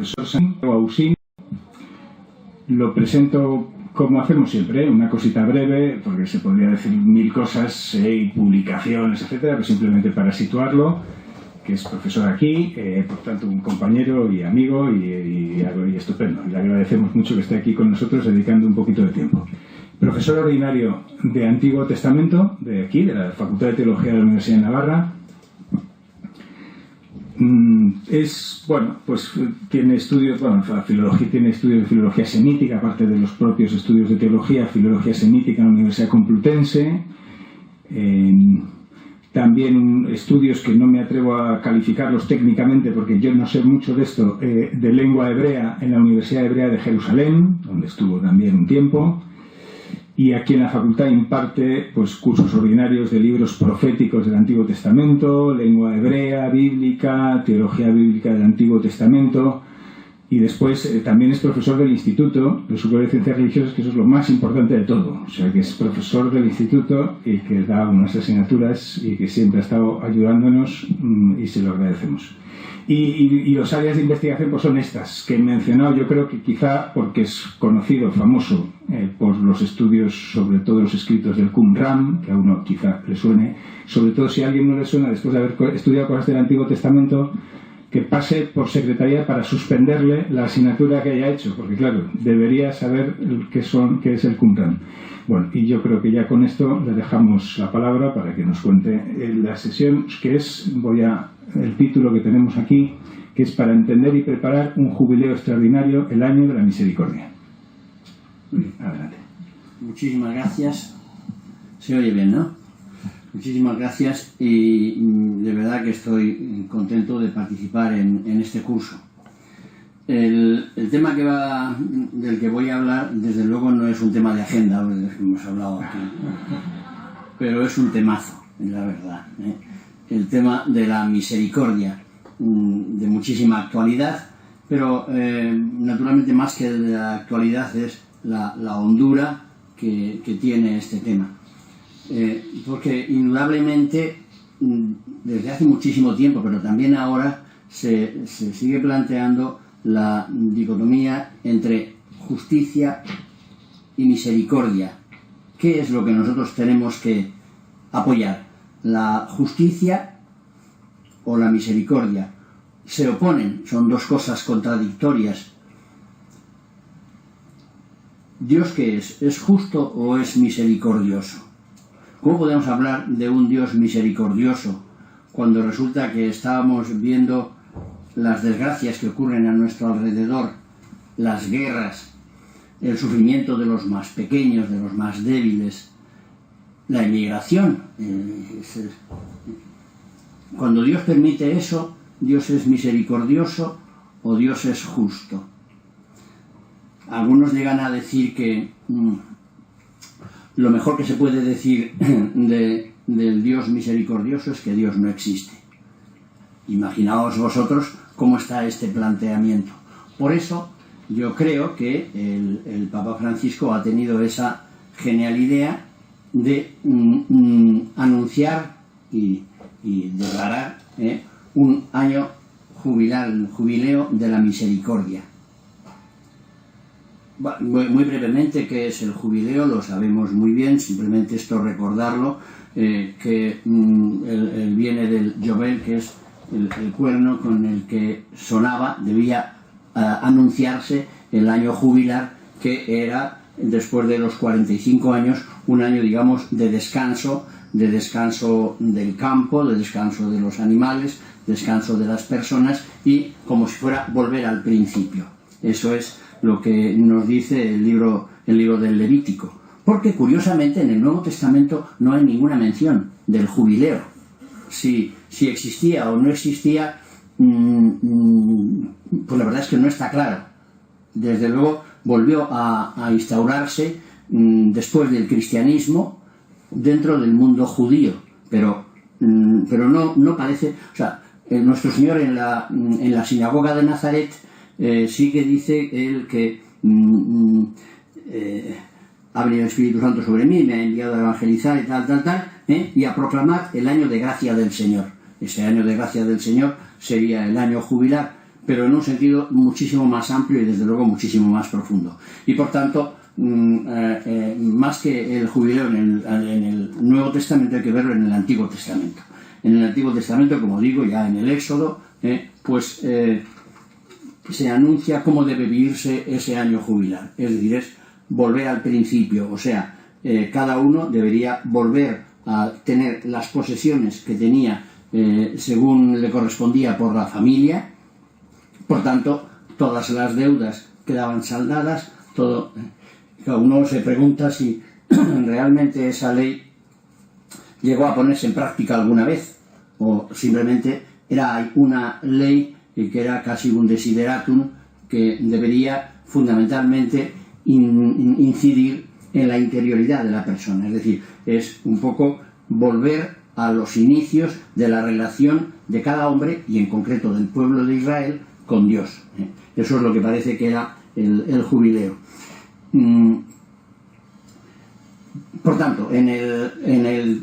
profesor Santiago Ausín. Lo presento como hacemos siempre, una cosita breve, porque se podría decir mil cosas y publicaciones, etcétera, pero simplemente para situarlo, que es profesor aquí, por tanto un compañero y amigo y estupendo. Le agradecemos mucho que esté aquí con nosotros dedicando un poquito de tiempo. Profesor ordinario de Antiguo Testamento, de aquí, de la Facultad de Teología de la Universidad de Navarra. Tiene estudios, tiene estudios de filología semítica, aparte de los propios estudios de teología, filología semítica en la Universidad Complutense. También estudios que no me atrevo a calificarlos técnicamente porque yo no sé mucho de esto, de lengua hebrea en la Universidad Hebrea de Jerusalén, donde estuvo también un tiempo. Y aquí en la facultad imparte cursos ordinarios de libros proféticos del Antiguo Testamento, lengua hebrea, bíblica, teología bíblica del Antiguo Testamento, y después también es profesor del Instituto de Superior de Ciencias Religiosas, que eso es lo más importante de todo. O sea, que es profesor del Instituto y que da unas asignaturas y que siempre ha estado ayudándonos y se lo agradecemos. Y las áreas de investigación pues son estas que he mencionado, yo creo que quizá porque es conocido, famoso por los estudios, sobre todo los escritos del Qumran, que a uno quizá le suene, sobre todo si a alguien no le suena después de haber estudiado cosas del Antiguo Testamento, que pase por secretaría para suspenderle la asignatura que haya hecho, porque claro, debería saber qué es el Qumran. Bueno, y yo creo que ya con esto le dejamos la palabra para que nos cuente la sesión, que es, el título que tenemos aquí, que es para entender y preparar un jubileo extraordinario, el año de la misericordia. Adelante. Muchísimas gracias. Se oye bien, ¿no? Muchísimas gracias y de verdad que estoy contento de participar en este curso. El tema del que voy a hablar, desde luego no es un tema de agenda, del que hemos hablado aquí, pero es un temazo, la verdad. El tema de la misericordia, de muchísima actualidad, pero naturalmente más que de la actualidad es la hondura que tiene este tema. Porque indudablemente desde hace muchísimo tiempo, pero también ahora se sigue planteando la dicotomía entre justicia y misericordia. ¿Qué es lo que nosotros tenemos que apoyar? ¿La justicia o la misericordia? Se oponen, son dos cosas contradictorias. ¿Dios qué es? ¿Es justo o es misericordioso? ¿Cómo podemos hablar de un Dios misericordioso cuando resulta que estábamos viendo las desgracias que ocurren a nuestro alrededor, las guerras, el sufrimiento de los más pequeños, de los más débiles, la inmigración? Cuando Dios permite eso, ¿Dios es misericordioso o Dios es justo? Algunos llegan a decir que lo mejor que se puede decir del Dios misericordioso es que Dios no existe. Imaginaos vosotros cómo está este planteamiento. Por eso yo creo que el Papa Francisco ha tenido esa genial idea de anunciar y declarar un año jubileo de la misericordia. Muy brevemente, ¿qué es el jubileo? Lo sabemos muy bien, simplemente esto recordarlo, que él viene del Yobel, que es el cuerno con el que sonaba, debía anunciarse el año jubilar, que era, después de los 45 años, un año, digamos, de descanso del campo, de descanso de los animales, descanso de las personas, y como si fuera volver al principio. Eso es lo que nos dice el libro del Levítico. Porque, curiosamente, en el Nuevo Testamento no hay ninguna mención del jubileo. Si existía o no existía, pues la verdad es que no está claro. Desde luego volvió a instaurarse después del cristianismo dentro del mundo judío, pero no parece. O sea, nuestro Señor en la sinagoga de Nazaret sí que dice él que ha venido el Espíritu Santo sobre mí, me ha enviado a evangelizar y tal, y a proclamar el año de gracia del Señor. Ese año de gracia del Señor sería el año jubilar, pero en un sentido muchísimo más amplio y desde luego muchísimo más profundo. Y por tanto, más que el jubileo en el Nuevo Testamento, hay que verlo en el Antiguo Testamento. En el Antiguo Testamento, como digo, ya en el Éxodo, se anuncia cómo debe vivirse ese año jubilar. Es decir, es volver al principio, o sea, cada uno debería volver a tener las posesiones que tenía según le correspondía por la familia. Por tanto, todas las deudas quedaban saldadas, todo. Cada uno se pregunta si realmente esa ley llegó a ponerse en práctica alguna vez, o simplemente era una ley que era casi un desideratum que debería fundamentalmente incidir en la interioridad de la persona. Es decir, es un poco volver a los inicios de la relación de cada hombre, y en concreto del pueblo de Israel, con Dios. Eso es lo que parece que era el jubileo. Por tanto, en el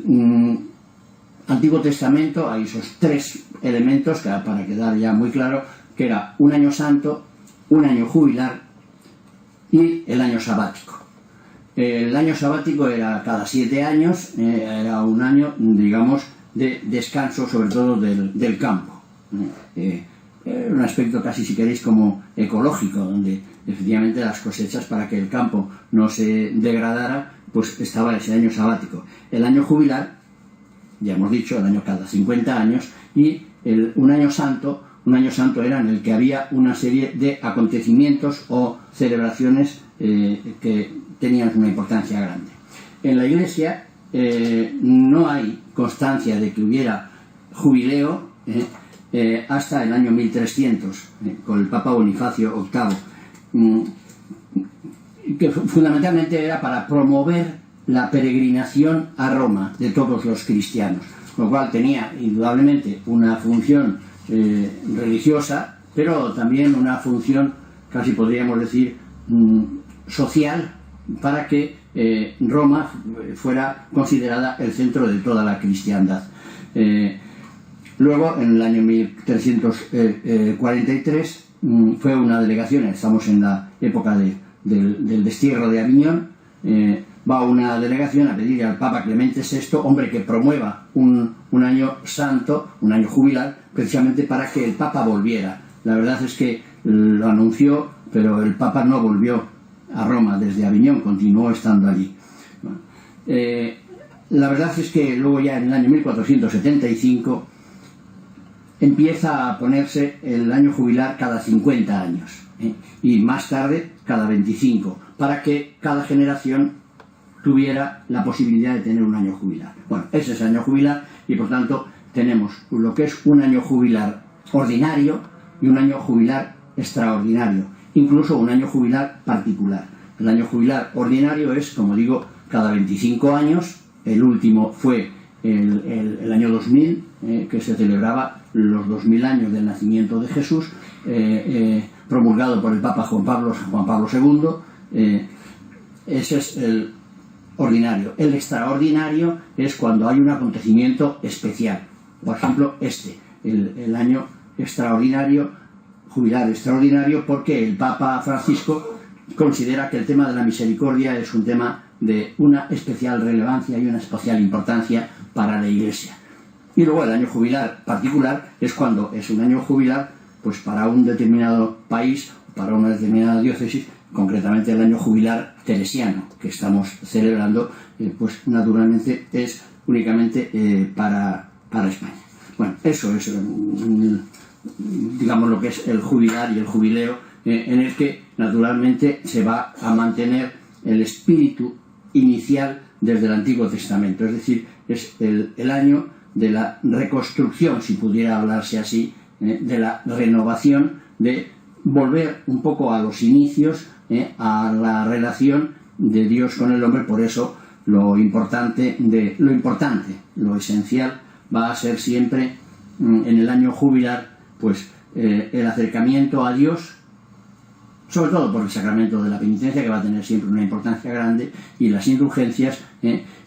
Antiguo Testamento hay esos tres elementos que, para quedar ya muy claro, que era un año santo, un año jubilar y el año sabático. El año sabático era cada 7 años, era un año, digamos, de descanso, sobre todo del campo. Un aspecto casi, si queréis, como ecológico, donde efectivamente las cosechas, para que el campo no se degradara, pues estaba ese año sabático. El año jubilar, ya hemos dicho, el año cada 50 años, y un año santo era en el que había una serie de acontecimientos o celebraciones que tenían una importancia grande. En la Iglesia no hay constancia de que hubiera jubileo hasta el año 1300, con el Papa Bonifacio VIII, que fundamentalmente era para promover la peregrinación a Roma de todos los cristianos, lo cual tenía indudablemente una función religiosa, pero también una función, casi podríamos decir, social, para que Roma fuera considerada el centro de toda la cristiandad. Luego, en el año 1343, fue una delegación, estamos en la época del destierro de Aviñón, va una delegación a pedir al Papa Clemente VI, hombre, que promueva un año santo, un año jubilar, precisamente para que el Papa volviera. La verdad es que lo anunció, pero el Papa no volvió a Roma desde Aviñón, continuó estando allí. Bueno, la verdad es que luego, ya en el año 1475, empieza a ponerse el año jubilar cada 50 años, y más tarde cada 25, para que cada generación tuviera la posibilidad de tener un año jubilar. Bueno, ese es el año jubilar, y por tanto tenemos lo que es un año jubilar ordinario y un año jubilar extraordinario, incluso un año jubilar particular. El año jubilar ordinario es, como digo, cada 25 años. El último fue el año 2000, que se celebraba los 2000 años del nacimiento de Jesús, promulgado por el Papa Juan Pablo II. Ese es el ordinario. El extraordinario es cuando hay un acontecimiento especial. Por ejemplo, el año extraordinario, jubilar extraordinario, porque el Papa Francisco considera que el tema de la misericordia es un tema de una especial relevancia y una especial importancia para la Iglesia. Y luego el año jubilar particular es cuando es un año jubilar, pues para un determinado país, para una determinada diócesis, concretamente el año jubilar teresiano que estamos celebrando, pues naturalmente es únicamente para España. Bueno, eso es, digamos, lo que es el jubilar y el jubileo, en el que naturalmente se va a mantener el espíritu inicial desde el Antiguo Testamento, es decir, es el año de la reconstrucción, si pudiera hablarse así, de la renovación, de volver un poco a los inicios, a la relación de Dios con el hombre. Por eso lo importante, lo esencial, va a ser siempre en el año jubilar, pues el acercamiento a Dios, sobre todo por el sacramento de la penitencia, que va a tener siempre una importancia grande, y las indulgencias,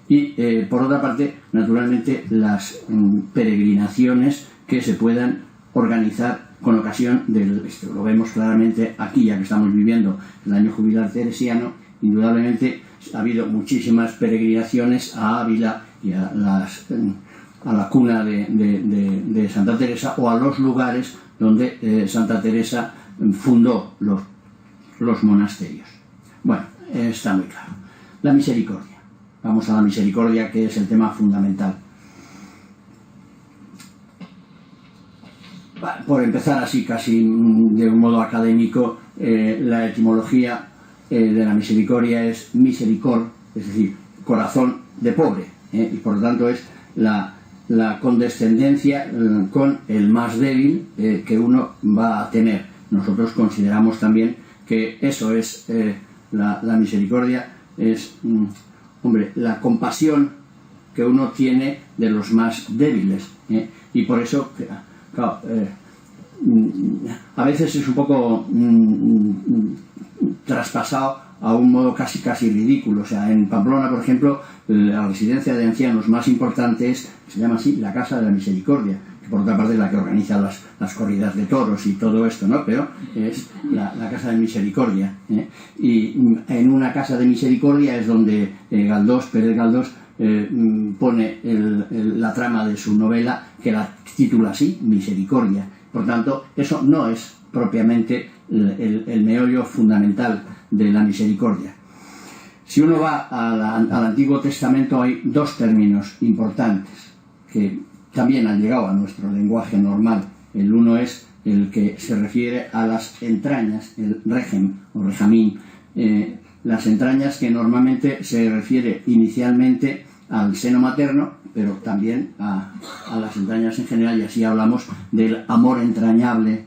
y por otra parte, naturalmente, las peregrinaciones que se puedan organizar con ocasión del, lo vemos claramente aquí, ya que estamos viviendo el año jubilar teresiano, indudablemente ha habido muchísimas peregrinaciones a Ávila y a la cuna de Santa Teresa, o a los lugares donde Santa Teresa fundó los monasterios. Bueno, está muy claro. La misericordia. Vamos a la misericordia, que es el tema fundamental. Por empezar así, casi de un modo académico, la etimología de la misericordia es misericor, es decir, corazón de pobre, y por lo tanto es la condescendencia con el más débil que uno va a tener. Nosotros consideramos también que eso es la misericordia, es la compasión que uno tiene de los más débiles, y por eso claro, a veces es un poco traspasado a un modo casi ridículo. O sea, en Pamplona, por ejemplo, la residencia de ancianos más importante se llama así la Casa de la Misericordia, que por otra parte es la que organiza las corridas de toros y todo esto, ¿no? Pero es la Casa de Misericordia, y en una Casa de Misericordia es donde Pérez Galdós pone la trama de su novela, que la titula así, Misericordia. Por tanto, eso no es propiamente el meollo fundamental de la misericordia. Si uno va al Antiguo Testamento, hay dos términos importantes que también han llegado a nuestro lenguaje normal. El uno es el que se refiere a las entrañas, el regem o rejamín, las entrañas, que normalmente se refiere inicialmente al seno materno, pero también a las entrañas en general, y así hablamos del amor entrañable,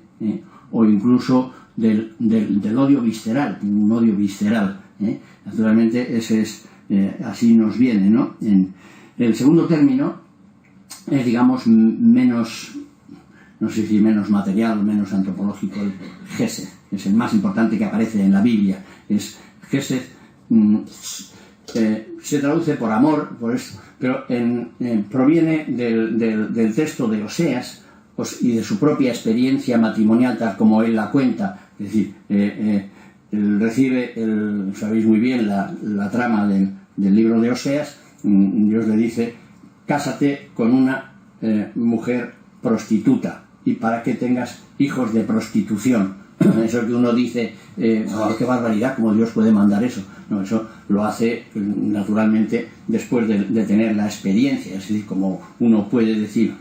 o incluso del odio visceral, un odio visceral. Naturalmente ese es, así nos viene, ¿no? El segundo término es, digamos, menos, no sé si menos material o menos antropológico, el gesed, es el más importante que aparece en la Biblia. Es gesed, se traduce por amor, por eso, pero proviene del texto de Oseas y de su propia experiencia matrimonial, tal como él la cuenta. Es decir, él recibe, sabéis muy bien la trama del libro de Oseas. Dios le dice: cásate con una mujer prostituta, y para que tengas hijos de prostitución. Eso que uno dice, oh, qué barbaridad, ¿cómo Dios puede mandar eso? No, eso lo hace naturalmente después de tener la experiencia. Es decir, como uno puede decir,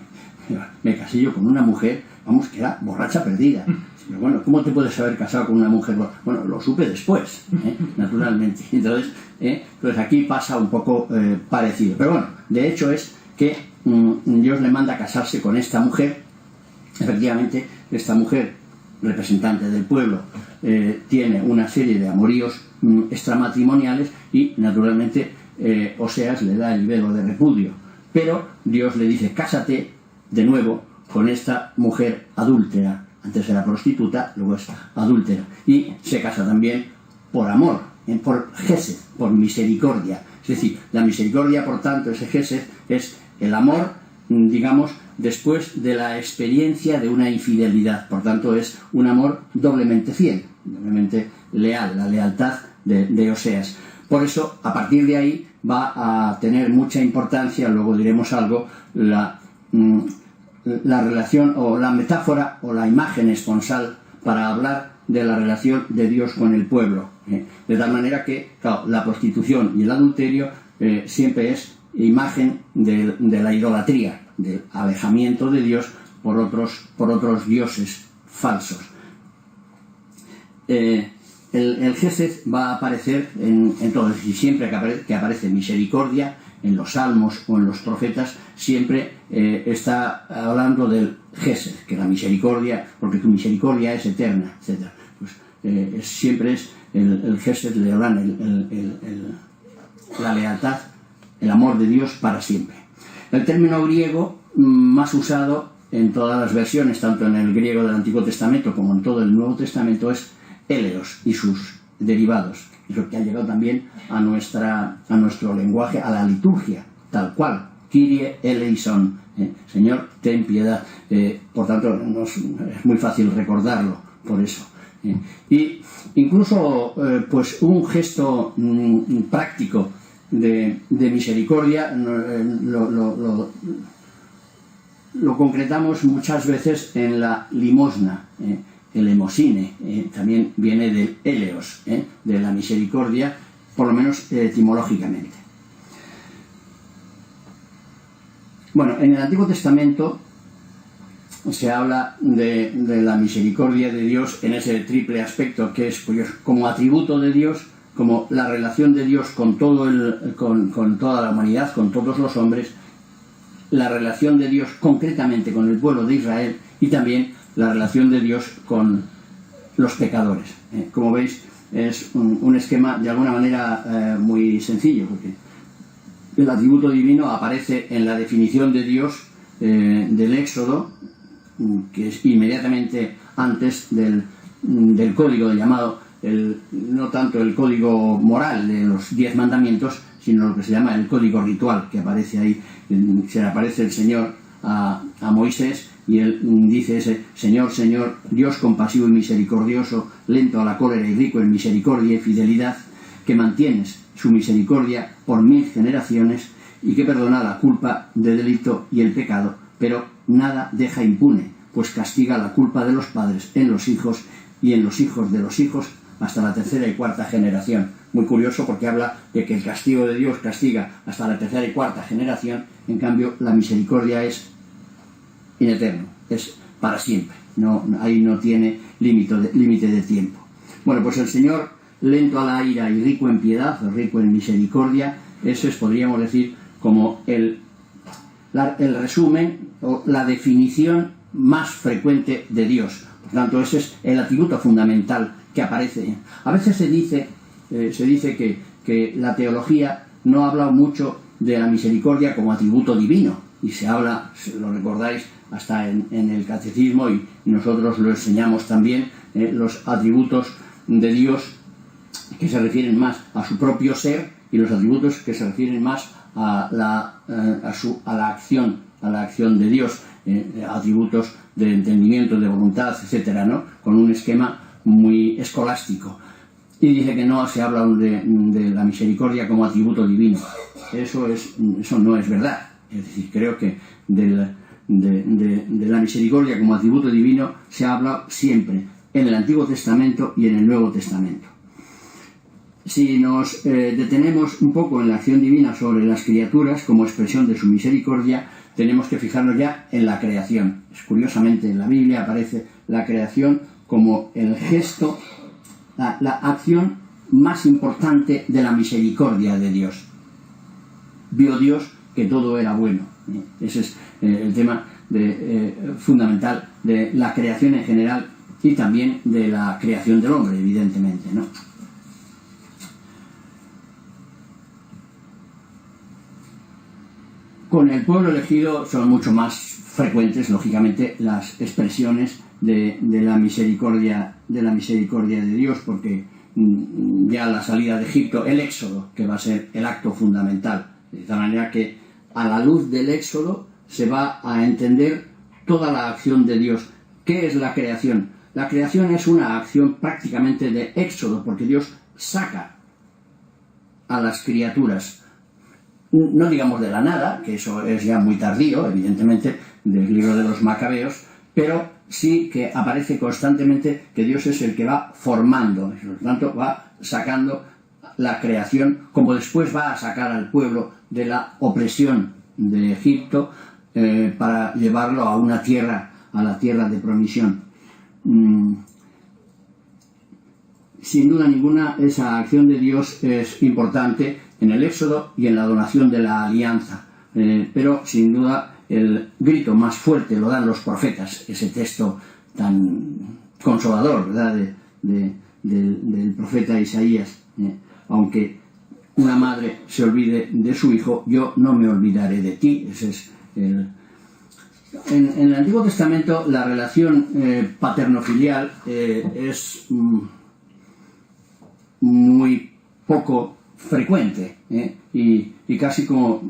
me casé yo con una mujer, vamos, que era borracha perdida. Pero bueno, ¿cómo te puedes haber casado con una mujer? Bueno, lo supe después, naturalmente. Entonces, pues aquí pasa un poco parecido. Pero bueno, de hecho es que Dios le manda a casarse con esta mujer. Efectivamente, esta mujer, representante del pueblo, tiene una serie de amoríos extramatrimoniales, y naturalmente Oseas le da el velo de repudio. Pero Dios le dice: cásate de nuevo con esta mujer adúltera. Antes era prostituta, luego es adúltera. Y se casa también por amor, por gesed, por misericordia. Es decir, la misericordia, por tanto, ese gesed, es el amor, digamos, después de la experiencia de una infidelidad. Por tanto, es un amor doblemente fiel, doblemente leal, la lealtad de Oseas. Por eso, a partir de ahí, va a tener mucha importancia, luego diremos algo, la relación, o la metáfora, o la imagen esponsal, para hablar de la relación de Dios con el pueblo. De tal manera que, claro, la prostitución y el adulterio siempre es imagen de la idolatría, del alejamiento de Dios por otros dioses falsos. El gesed va a aparecer en todo, y siempre que aparece misericordia, en los salmos o en los profetas, siempre está hablando del gesed, que la misericordia, porque tu misericordia es eterna, etc. Pues siempre es el gesed, le hablan la lealtad, el amor de Dios para siempre. El término griego más usado en todas las versiones, tanto en el griego del Antiguo Testamento como en todo el Nuevo Testamento, es eleos y sus derivados. Es lo que ha llegado también a nuestro lenguaje, a la liturgia, tal cual, Kyrie eleison, Señor, ten piedad. Por tanto, es muy fácil recordarlo por eso. Y incluso pues un gesto práctico de misericordia lo concretamos muchas veces en la limosna. El emosine también viene del eleos, de la misericordia, por lo menos etimológicamente. Bueno, en el Antiguo Testamento se habla de la misericordia de Dios en ese triple aspecto que es curioso, como atributo de Dios, como la relación de Dios con toda la humanidad, con todos los hombres, la relación de Dios concretamente con el pueblo de Israel y también la relación de Dios con los pecadores. Como veis, es un esquema de alguna manera muy sencillo, porque el atributo divino aparece en la definición de Dios del Éxodo, que es inmediatamente antes del código llamado, no tanto el código moral de los 10 mandamientos, sino lo que se llama el código ritual, que aparece ahí. Se le aparece el Señor a Moisés y él dice ese: Señor, Señor, Dios compasivo y misericordioso, lento a la cólera y rico en misericordia y fidelidad, que mantienes su misericordia por 1000 generaciones y que perdona la culpa de delito y el pecado, pero nada deja impune, pues castiga la culpa de los padres en los hijos y en los hijos de los hijos hasta la 3ª y 4ª generación. Muy curioso, porque habla de que el castigo de Dios castiga hasta la 3ª y 4ª generación, en cambio la misericordia es in eterno, es para siempre, ahí no tiene límite de tiempo. Bueno, pues el Señor, lento a la ira y rico en piedad, rico en misericordia, eso es, podríamos decir, como el resumen o la definición más frecuente de Dios. Por tanto, ese es el atributo fundamental que aparece. A veces se dice que la teología no ha hablado mucho de la misericordia como atributo divino, y se habla, lo recordáis, hasta en el catecismo, y nosotros lo enseñamos también, los atributos de Dios que se refieren más a su propio ser y los atributos que se refieren más a la acción de Dios, atributos de entendimiento, de voluntad, etcétera, ¿no? Con un esquema muy escolástico. Y dice que no se habla de la misericordia como atributo divino. Eso no es verdad. Es decir, creo que de la misericordia como atributo divino se habla siempre en el Antiguo Testamento y en el Nuevo Testamento. Si nos detenemos un poco en la acción divina sobre las criaturas como expresión de su misericordia, tenemos que fijarnos ya en la creación. Curiosamente, en la Biblia aparece la creación como el gesto, la acción más importante de la misericordia de Dios. Vio Dios que todo era bueno. Ese es el tema fundamental de la creación en general y también de la creación del hombre, evidentemente, ¿no? Con el pueblo elegido son mucho más frecuentes, lógicamente, las expresiones de la misericordia de Dios, porque ya la salida de Egipto, el éxodo, que va a ser el acto fundamental, de tal manera que a la luz del éxodo se va a entender toda la acción de Dios. ¿Qué es la creación? La creación es una acción prácticamente de éxodo, porque Dios saca a las criaturas, no digamos de la nada, que eso es ya muy tardío, evidentemente, del libro de los Macabeos, pero sí que aparece constantemente que Dios es el que va formando, por lo tanto va sacando la creación, como después va a sacar al pueblo de la opresión de Egipto para llevarlo a la tierra de promisión. Sin duda ninguna, esa acción de Dios es importante en el Éxodo y en la donación de la alianza, pero sin duda el grito más fuerte lo dan los profetas, ese texto tan consolador, ¿verdad?, del profeta Isaías. Aunque una madre se olvide de su hijo, yo no me olvidaré de ti. Ese es en el Antiguo Testamento la relación paterno-filial es muy poco frecuente, y casi como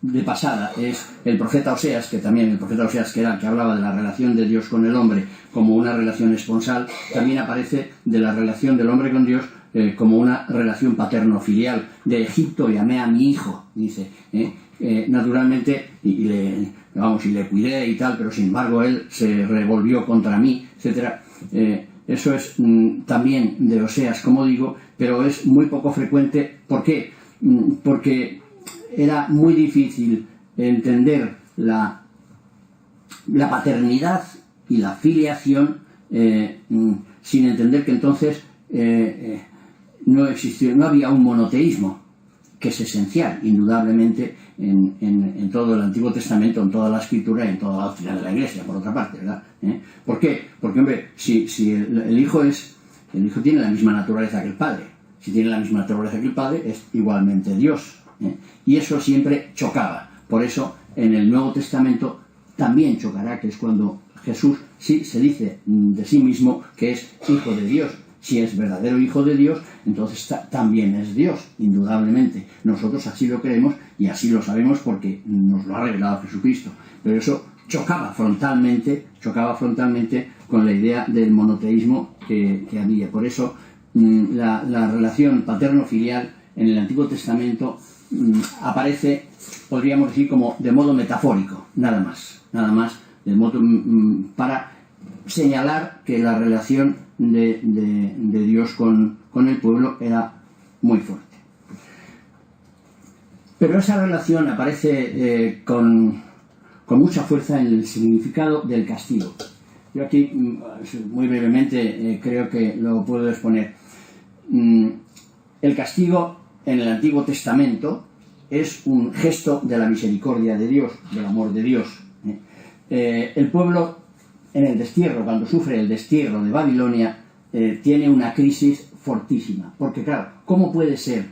de pasada es el profeta Oseas, que también el profeta Oseas, que era el que hablaba de la relación de Dios con el hombre como una relación esponsal, también aparece de la relación del hombre con Dios como una relación paterno-filial. De Egipto llamé a mi hijo, dice, naturalmente, y le cuidé y tal, pero sin embargo él se revolvió contra mí, etcétera. Eso es también de Oseas, como digo, pero es muy poco frecuente. ¿Por qué? Porque era muy difícil entender la paternidad y la filiación sin entender que entonces no había un monoteísmo, que es esencial, indudablemente, en todo el Antiguo Testamento, en toda la Escritura y en toda la doctrina de la Iglesia, por otra parte, ¿verdad? ¿Por qué? Porque, hombre, si el Hijo tiene la misma naturaleza que el Padre. Si tiene la misma naturaleza que el Padre, es igualmente Dios. Y eso siempre chocaba. Por eso, en el Nuevo Testamento también chocará, que es cuando Jesús sí se dice de sí mismo que es Hijo de Dios. Si es verdadero Hijo de Dios, entonces también es Dios, indudablemente. Nosotros así lo creemos y así lo sabemos porque nos lo ha revelado Jesucristo. Pero eso chocaba frontalmente con la idea del monoteísmo que había. Por eso la relación paterno-filial en el Antiguo Testamento aparece, podríamos decir, como de modo metafórico, nada más, de modo para señalar que la relación de Dios con el pueblo era muy fuerte. Pero esa relación aparece con mucha fuerza en el significado del castigo. Yo aquí, muy brevemente, creo que lo puedo exponer. El castigo en el Antiguo Testamento es un gesto de la misericordia de Dios, del amor de Dios. El pueblo en el destierro, cuando sufre el destierro de Babilonia, tiene una crisis fortísima. Porque claro, ¿cómo puede ser?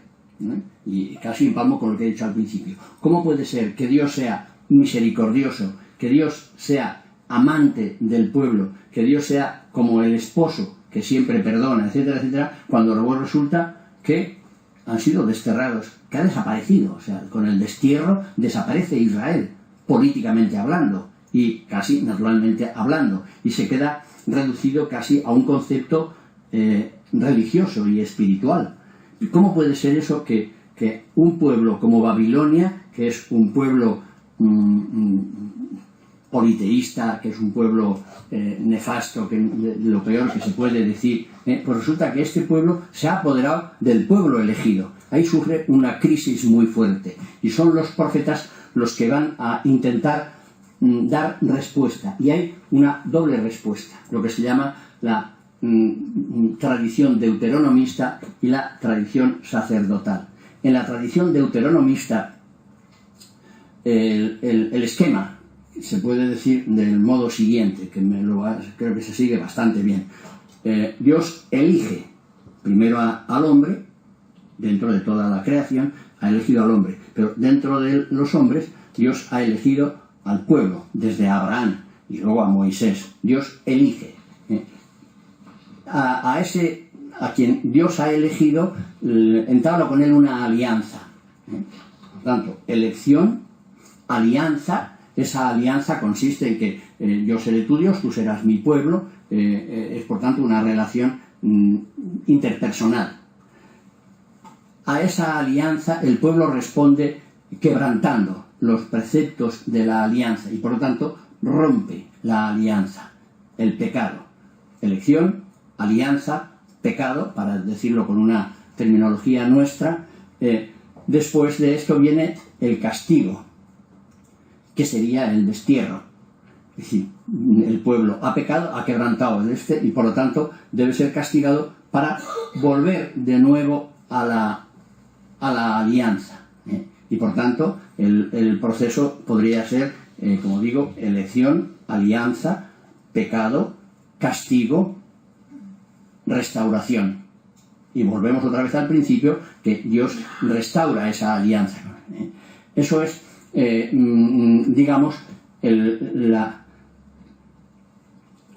Y casi empalmo con lo que he dicho al principio. ¿Cómo puede ser que Dios sea misericordioso, que Dios sea amante del pueblo, que Dios sea como el esposo que siempre perdona, etcétera, etcétera, cuando luego resulta que han sido desterrados, que ha desaparecido? O sea, con el destierro desaparece Israel, políticamente hablando y casi naturalmente hablando, y se queda reducido casi a un concepto religioso y espiritual. ¿Y cómo puede ser eso que un pueblo como Babilonia, que es un pueblo politeísta, que es un pueblo nefasto, que lo peor que se puede decir, pues resulta que este pueblo se ha apoderado del pueblo elegido? Ahí sufre una crisis muy fuerte, y son los profetas los que van a intentar dar respuesta, y hay una doble respuesta, lo que se llama la tradición deuteronomista y la tradición sacerdotal. En la tradición deuteronomista el esquema se puede decir del modo siguiente, que creo que se sigue bastante bien. Dios elige primero al hombre, dentro de toda la creación ha elegido al hombre, pero dentro de los hombres Dios ha elegido al pueblo, desde Abraham y luego a Moisés. Dios elige. A quien Dios ha elegido, entabla con él una alianza. Por tanto, elección, alianza. Esa alianza consiste en que yo seré tu Dios, tú serás mi pueblo. Es por tanto una relación interpersonal. A esa alianza el pueblo responde quebrantando los preceptos de la alianza y por lo tanto rompe la alianza, el pecado. Elección, alianza, pecado, para decirlo con una terminología nuestra. Después de esto viene el castigo, que sería el destierro. Es decir, el pueblo ha pecado, ha quebrantado y por lo tanto debe ser castigado para volver de nuevo a la alianza. Y por tanto el proceso podría ser, como digo, elección, alianza, pecado, castigo, restauración. Y volvemos otra vez al principio, que Dios restaura esa alianza. Eso es, digamos, la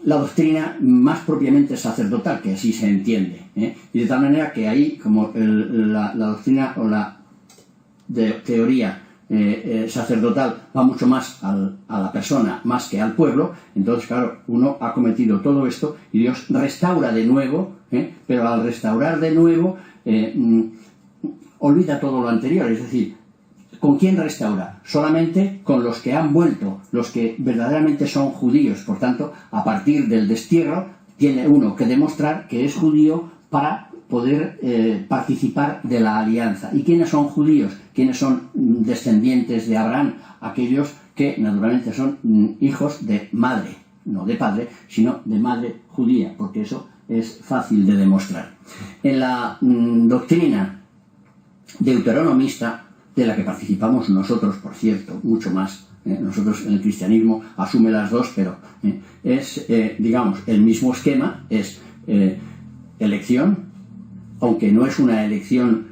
doctrina más propiamente sacerdotal, que así se entiende. Y de tal manera que ahí, como la doctrina o la teoría sacerdotal va mucho más a la persona más que al pueblo. Entonces, claro, uno ha cometido todo esto y Dios restaura de nuevo, pero al restaurar de nuevo olvida todo lo anterior. Es decir, ¿con quién restaura? Solamente con los que han vuelto, los que verdaderamente son judíos. Por tanto, a partir del destierro tiene uno que demostrar que es judío para poder participar de la alianza. ¿Y quiénes son judíos? ¿Quiénes son descendientes de Abraham? Aquellos que naturalmente son hijos de madre, no de padre, sino de madre judía, porque eso es fácil de demostrar. En la doctrina deuteronomista, de la que participamos nosotros, por cierto, mucho más, nosotros en el cristianismo asume las dos, pero es, digamos, el mismo esquema, es elección, aunque no es una elección,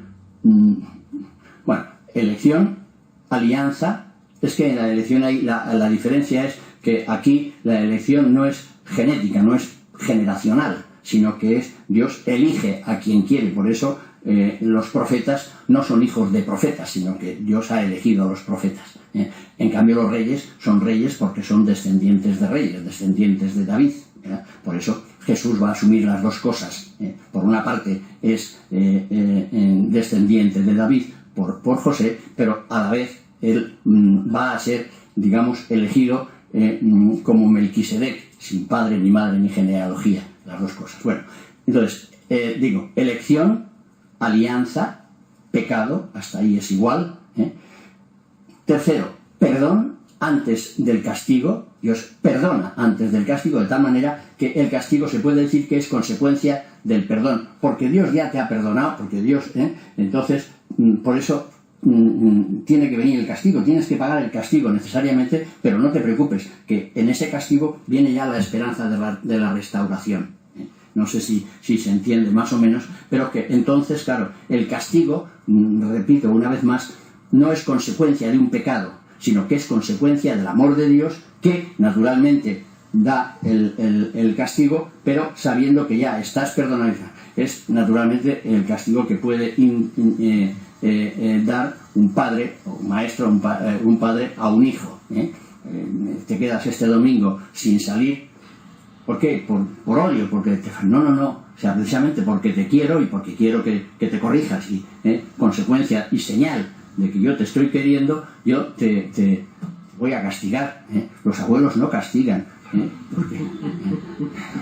elección, alianza. Es que en la elección hay la diferencia es que aquí la elección no es genética, no es generacional, sino que es Dios elige a quien quiere. Por eso los profetas no son hijos de profetas, sino que Dios ha elegido a los profetas. En cambio los reyes son reyes porque son descendientes de reyes, descendientes de David. Por eso Jesús va a asumir las dos cosas. Por una parte es descendiente de David por José, pero a la vez él va a ser, digamos, elegido como Melquisedec, sin padre, ni madre, ni genealogía, las dos cosas. Bueno, entonces, digo, elección, alianza, pecado, hasta ahí es igual. Tercero, perdón antes del castigo. Dios perdona antes del castigo, de tal manera que el castigo se puede decir que es consecuencia del perdón, porque Dios ya te ha perdonado, porque Dios, entonces, por eso tiene que venir el castigo, tienes que pagar el castigo necesariamente, pero no te preocupes, que en ese castigo viene ya la esperanza de la restauración. No sé si se entiende más o menos, pero que entonces, claro, el castigo, repito una vez más, no es consecuencia de un pecado, sino que es consecuencia del amor de Dios, que naturalmente da el castigo, pero sabiendo que ya estás perdonado. Es naturalmente el castigo que puede dar un padre, o un maestro, un padre a un hijo. Te quedas este domingo sin salir. ¿Por qué? Por odio, porque no, o sea, precisamente porque te quiero y porque quiero que te corrijas, y consecuencia y señal de que yo te estoy queriendo, yo te voy a castigar. Los abuelos no castigan, porque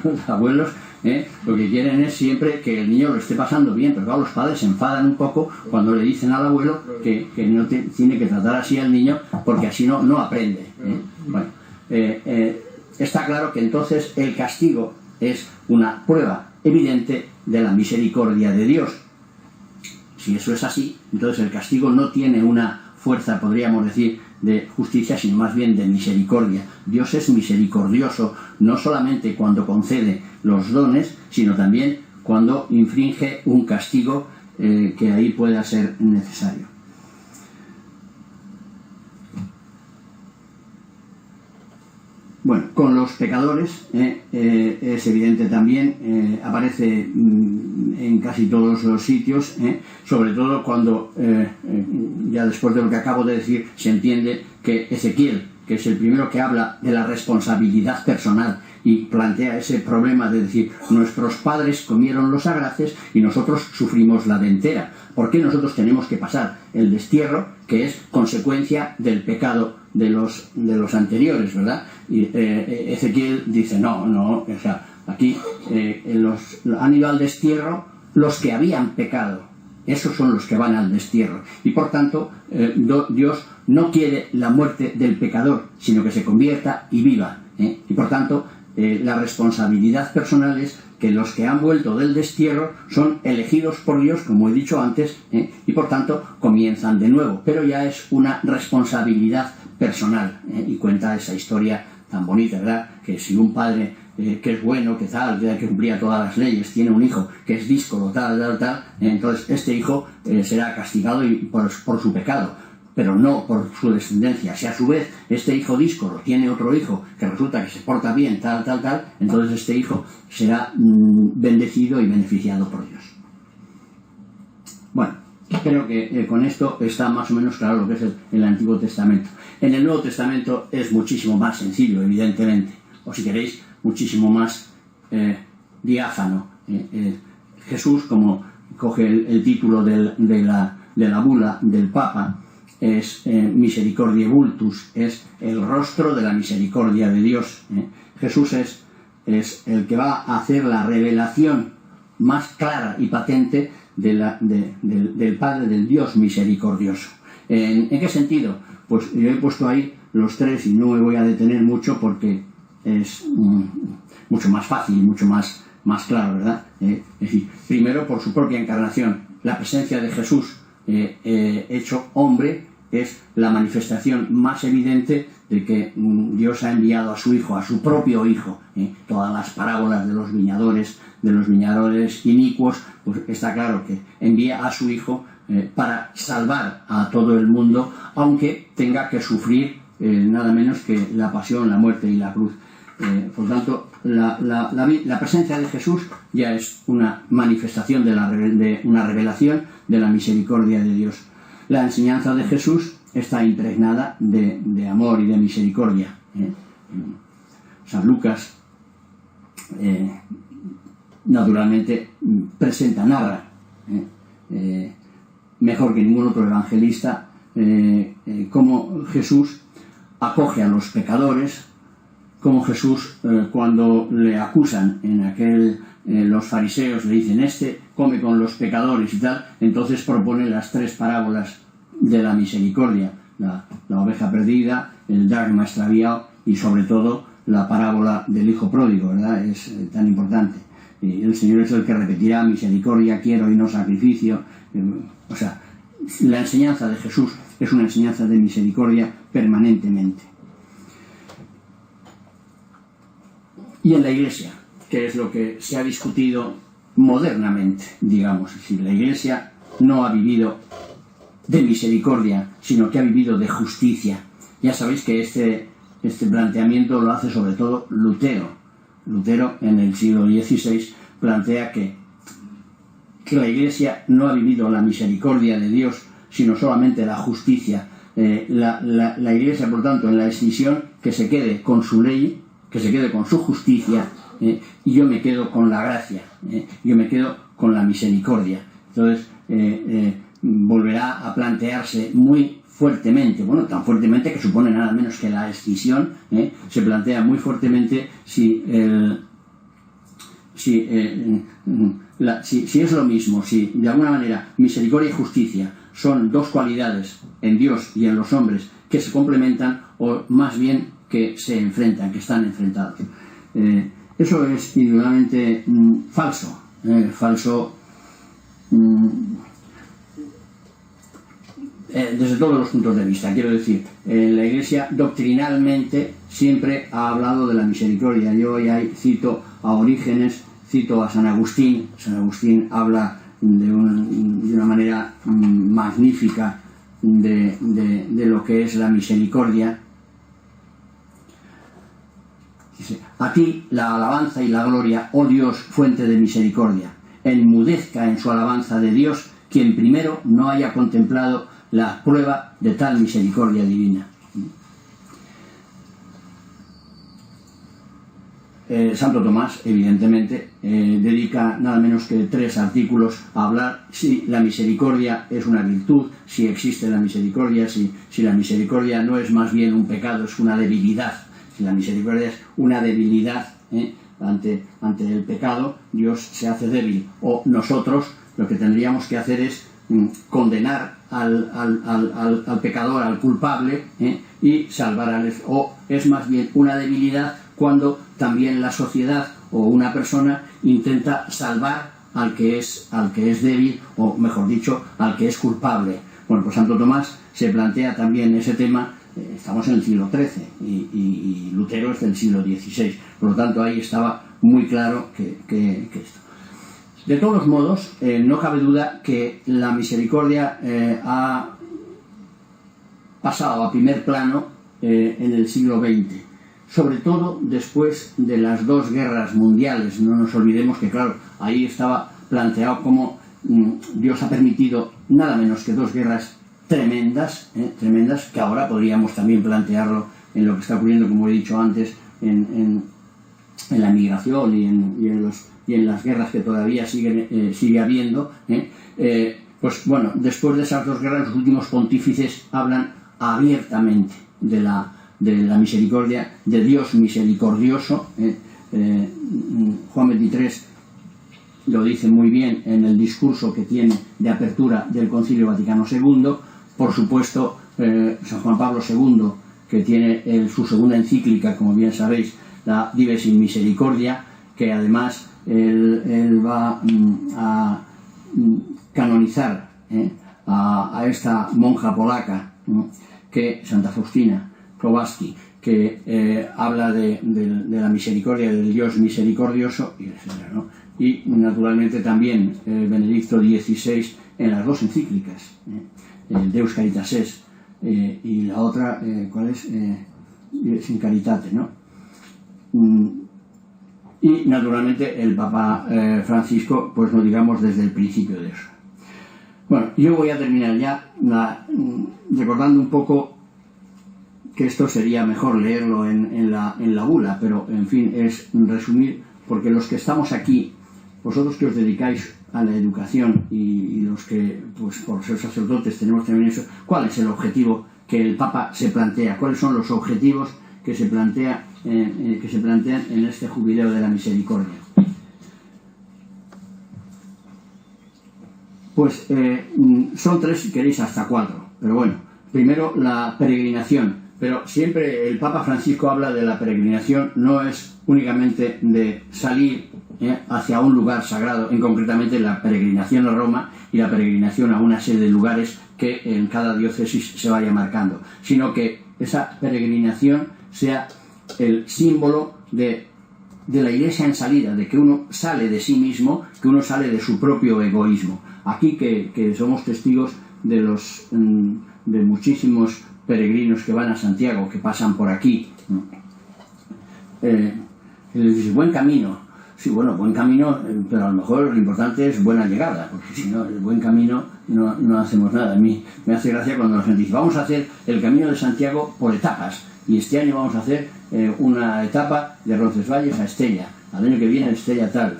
los abuelos lo que quieren es siempre que el niño lo esté pasando bien, pero claro, los padres se enfadan un poco cuando le dicen al abuelo que no tiene que tratar así al niño, porque así no aprende. Bueno, está claro que entonces el castigo es una prueba evidente de la misericordia de Dios. Si eso es así, entonces el castigo no tiene una fuerza, podríamos decir, de justicia, sino más bien de misericordia. Dios es misericordioso no solamente cuando concede los dones, sino también cuando infringe un castigo que ahí pueda ser necesario. Bueno, con los pecadores es evidente también, aparece en casi todos los sitios, sobre todo cuando, ya después de lo que acabo de decir, se entiende que Ezequiel, que es el primero que habla de la responsabilidad personal y plantea ese problema de decir, nuestros padres comieron los agraces y nosotros sufrimos la dentera. ¿Por qué nosotros tenemos que pasar el destierro, que es consecuencia del pecado de los anteriores, verdad? Y Ezequiel dice, no, o sea, aquí han ido al destierro los que habían pecado, esos son los que van al destierro, y por tanto Dios no quiere la muerte del pecador, sino que se convierta y viva, y por tanto la responsabilidad personal es que los que han vuelto del destierro son elegidos por Dios, como he dicho antes, y por tanto comienzan de nuevo, pero ya es una responsabilidad personal, y cuenta esa historia tan bonita, ¿verdad? Que si un padre que es bueno, que tal, que cumplía todas las leyes, tiene un hijo que es díscolo, tal, entonces este hijo será castigado por su pecado, pero no por su descendencia. Si a su vez este hijo díscolo tiene otro hijo que resulta que se porta bien, tal, entonces este hijo será bendecido y beneficiado por Dios. Bueno, Creo que con esto está más o menos claro lo que es el Antiguo Testamento. En el Nuevo Testamento es muchísimo más sencillo, evidentemente, o si queréis, muchísimo más diáfano. Jesús, como coge el título de la bula del Papa, es Misericordiae Vultus, es el rostro de la misericordia de Dios. Jesús es el que va a hacer la revelación más clara y patente del Padre, del Dios misericordioso. ¿En qué sentido? Pues yo he puesto ahí los tres y no me voy a detener mucho porque es mucho más fácil, mucho más claro, ¿verdad? Es decir, primero por su propia encarnación. La presencia de Jesús hecho hombre es la manifestación más evidente de que Dios ha enviado a su Hijo, a su propio Hijo. Todas las parábolas de los viñadores inicuos, pues está claro que envía a su Hijo para salvar a todo el mundo, aunque tenga que sufrir nada menos que la pasión, la muerte y la cruz. Por tanto, la presencia de Jesús ya es una manifestación de una revelación de la misericordia de Dios. La enseñanza de Jesús está impregnada de amor y de misericordia. San Lucas naturalmente narra mejor que ningún otro evangelista cómo Jesús acoge a los pecadores, cómo Jesús cuando le acusan los fariseos le dicen este come con los pecadores y tal, entonces propone las tres parábolas de la misericordia, la oveja perdida, el dracma extraviado y sobre todo la parábola del hijo pródigo, ¿verdad? Es tan importante. El Señor es el que repetirá misericordia quiero y no sacrificio. O sea, la enseñanza de Jesús es una enseñanza de misericordia permanentemente. Y en la Iglesia, que es lo que se ha discutido modernamente, digamos, es decir, la Iglesia no ha vivido de misericordia, sino que ha vivido de justicia. Ya sabéis que este planteamiento lo hace sobre todo Lutero. Lutero en el siglo XVI plantea que la Iglesia no ha vivido la misericordia de Dios, sino solamente la justicia. La Iglesia, por tanto, en la escisión, que se quede con su ley, que se quede con su justicia, y yo me quedo con la gracia, yo me quedo con la misericordia. Entonces volverá a plantearse muy fuertemente, bueno, tan fuertemente que supone nada menos que la escisión, se plantea muy fuertemente si es lo mismo, si de alguna manera misericordia y justicia son dos cualidades en Dios y en los hombres que se complementan, o más bien que se enfrentan, que están enfrentados. Eso es indudablemente falso, desde todos los puntos de vista. Quiero decir, la Iglesia doctrinalmente siempre ha hablado de la misericordia. Yo hoy cito a Orígenes, cito a San Agustín. San Agustín habla de una manera magnífica de lo que es la misericordia. Dice: a ti la alabanza y la gloria, oh Dios, fuente de misericordia. Enmudezca en su alabanza de Dios quien primero no haya contemplado la prueba de tal misericordia divina. Santo Tomás, evidentemente, dedica nada menos que 3 artículos a hablar si la misericordia es una virtud, si existe la misericordia, si la misericordia no es más bien un pecado, es una debilidad. Si la misericordia es una debilidad ante el pecado, Dios se hace débil. O nosotros lo que tendríamos que hacer es condenar al pecador, al culpable, y salvar al... O es más bien una debilidad cuando también la sociedad o una persona intenta salvar al que es débil, o mejor dicho, al que es culpable. Bueno, pues Santo Tomás se plantea también ese tema. Estamos en el siglo XIII y Lutero es del siglo XVI. Por lo tanto, ahí estaba muy claro que esto. De todos modos, no cabe duda que la misericordia ha pasado a primer plano en el siglo XX, sobre todo después de las 2 guerras mundiales. No nos olvidemos que, claro, ahí estaba planteado cómo Dios ha permitido nada menos que 2 guerras tremendas, que ahora podríamos también plantearlo en lo que está ocurriendo, como he dicho antes, en la migración y en las guerras que todavía sigue habiendo. Pues bueno, después de esas 2 guerras, los últimos pontífices hablan abiertamente de la misericordia, de Dios misericordioso. Juan XXIII lo dice muy bien en el discurso que tiene de apertura del Concilio Vaticano II. Por supuesto, San Juan Pablo II, que tiene su segunda encíclica, como bien sabéis, la Dives in Misericordia, que además él va a canonizar a esta monja polaca, que Santa Faustina Kowalski, que habla de la misericordia del Dios misericordioso, etc., ¿no? Y naturalmente también Benedicto XVI en las 2 encíclicas, Deus Caritas Est, y la otra, ¿cuál es? Sin Caritate, ¿no? Y naturalmente el Papa Francisco, pues no digamos desde el principio de eso. Bueno, yo voy a terminar ya recordando un poco que esto sería mejor leerlo en la bula, pero en fin, es resumir, porque los que estamos aquí, vosotros que os dedicáis a la educación y los que, pues por ser sacerdotes, tenemos también eso, ¿cuál es el objetivo que el Papa se plantea? ¿Cuáles son los objetivos que se plantean en este jubileo de la misericordia? Pues son 3, si queréis hasta 4, pero bueno, primero la peregrinación. Pero siempre el Papa Francisco habla de la peregrinación, no es únicamente de salir hacia un lugar sagrado, en concretamente la peregrinación a Roma y la peregrinación a una serie de lugares que en cada diócesis se vaya marcando, sino que esa peregrinación sea el símbolo de la Iglesia en salida, de que uno sale de sí mismo, que uno sale de su propio egoísmo. Aquí que somos testigos de muchísimos peregrinos que van a Santiago, que pasan por aquí. Les dice, buen camino. Sí, bueno, buen camino, pero a lo mejor lo importante es buena llegada, porque si no, el buen camino no hacemos nada. A mí me hace gracia cuando la gente dice, vamos a hacer el camino de Santiago por etapas, y este año vamos a hacer una etapa de Roncesvalles a Estella, al año que viene Estella tal.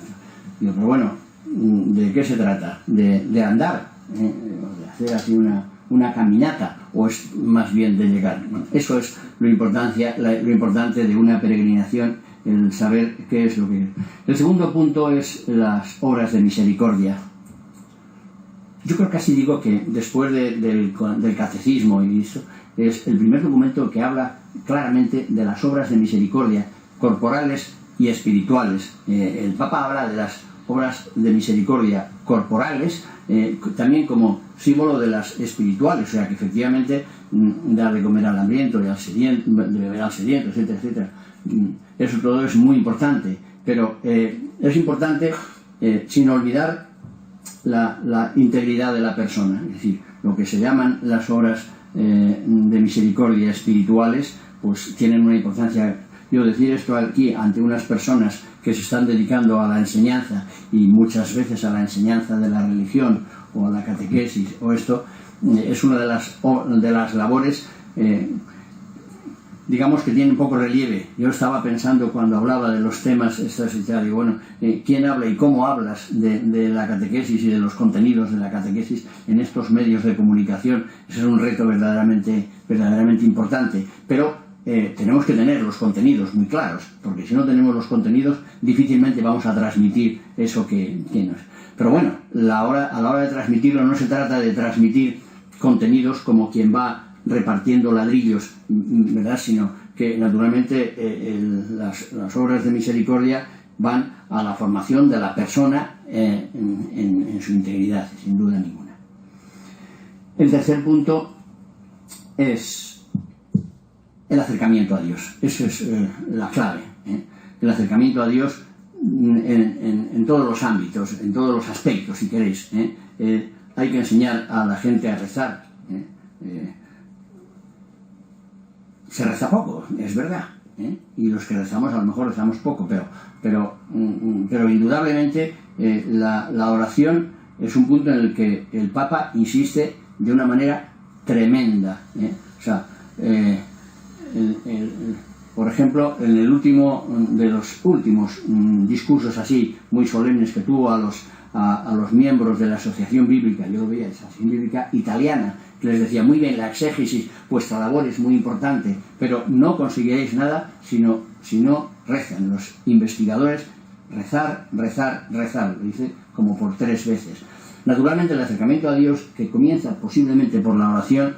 Digo, pero bueno, ¿de qué se trata? ¿De andar? ¿De hacer así una caminata? ¿O es más bien de llegar? Bueno, eso es lo importante de una peregrinación, el saber qué es lo que es. El segundo punto es las obras de misericordia. Yo creo que así digo que después del catecismo y eso, es el primer documento que habla claramente de las obras de misericordia corporales y espirituales. El Papa habla de las obras de misericordia corporales, también como símbolo de las espirituales, o sea que efectivamente dar de comer al hambriento, de beber al sediento, etcétera, etcétera. Eso todo es muy importante, pero es importante sin olvidar la integridad de la persona, es decir, lo que se llaman las obras de misericordia espirituales, pues tienen una importancia. Yo decir esto aquí ante unas personas que se están dedicando a la enseñanza y muchas veces a la enseñanza de la religión o a la catequesis o esto, es una de las labores digamos que tiene un poco relieve. Yo estaba pensando cuando hablaba de los temas estos y tal, y bueno, ¿quién habla y cómo hablas de la catequesis y de los contenidos de la catequesis en estos medios de comunicación? Ese es un reto verdaderamente importante, pero tenemos que tener los contenidos muy claros, porque si no tenemos los contenidos difícilmente vamos a transmitir eso que nos... Pero bueno, a la hora de transmitirlo no se trata de transmitir contenidos como quien va repartiendo ladrillos, ¿verdad? Sino que naturalmente las obras de misericordia van a la formación de la persona en su integridad, sin duda ninguna. El tercer punto es el acercamiento a Dios. Eso es la clave, el acercamiento a Dios en todos los ámbitos, en todos los aspectos, si queréis. Hay que enseñar a la gente a rezar. Se reza poco, es verdad, y los que rezamos a lo mejor rezamos poco, pero indudablemente la oración es un punto en el que el Papa insiste de una manera tremenda, O sea, por ejemplo, en el último de los últimos discursos así muy solemnes que tuvo a los miembros de la Asociación Bíblica, yo lo veía, esa Asociación Bíblica italiana, que les decía, muy bien, la exégesis, vuestra labor es muy importante, pero no conseguiréis nada si no rezan los investigadores, rezar, lo dice como por 3 veces. Naturalmente el acercamiento a Dios, que comienza posiblemente por la oración,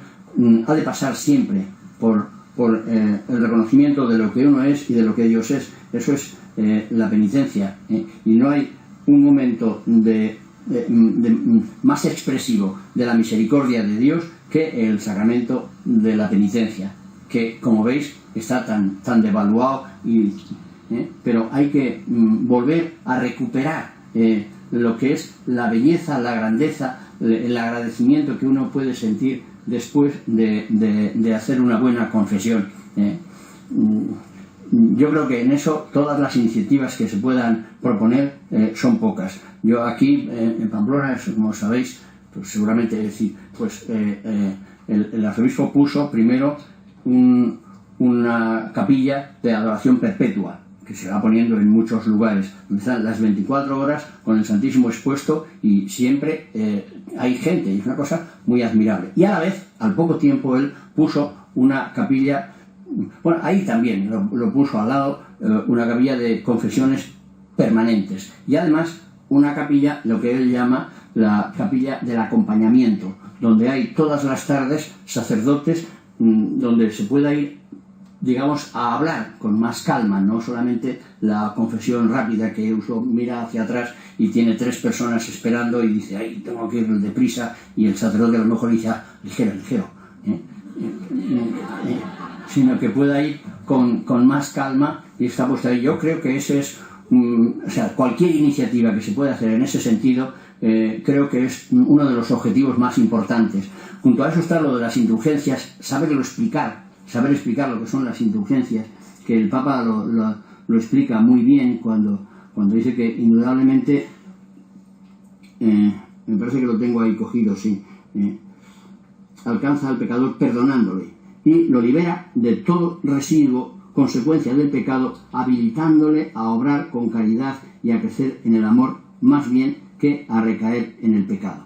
ha de pasar siempre por el reconocimiento de lo que uno es y de lo que Dios es. Eso es la penitencia, y no hay un momento más expresivo de la misericordia de Dios que el sacramento de la penitencia, que, como veis, está tan devaluado, pero hay que volver a recuperar lo que es la belleza, la grandeza, el agradecimiento que uno puede sentir después de hacer una buena confesión. Yo creo que en eso todas las iniciativas que se puedan proponer son pocas. Yo aquí en Pamplona, como sabéis, pues seguramente decir, pues el arzobispo puso primero una capilla de adoración perpetua, que se va poniendo en muchos lugares, donde están las 24 horas con el Santísimo expuesto, y siempre hay gente, y es una cosa muy admirable. Y a la vez, al poco tiempo, él puso una capilla, bueno, ahí también lo puso al lado, una capilla de confesiones permanentes, y además una capilla, lo que él llama la capilla del acompañamiento, donde hay todas las tardes sacerdotes, donde se pueda ir, digamos, a hablar con más calma, no solamente la confesión rápida que uno mira hacia atrás y tiene 3 personas esperando y dice, ay, tengo que ir deprisa, y el sacerdote a lo mejor dice, ligero, sino que pueda ir con más calma y está puesto ahí. Yo creo que ese es, o sea, cualquier iniciativa que se pueda hacer en ese sentido, creo que es uno de los objetivos más importantes. Junto a eso está lo de las indulgencias, saber explicar lo que son las indulgencias, que el Papa lo explica muy bien cuando dice que indudablemente, me parece que lo tengo ahí cogido, sí, alcanza al pecador perdonándole y lo libera de todo residuo, consecuencia del pecado, habilitándole a obrar con caridad y a crecer en el amor, más bien que a recaer en el pecado.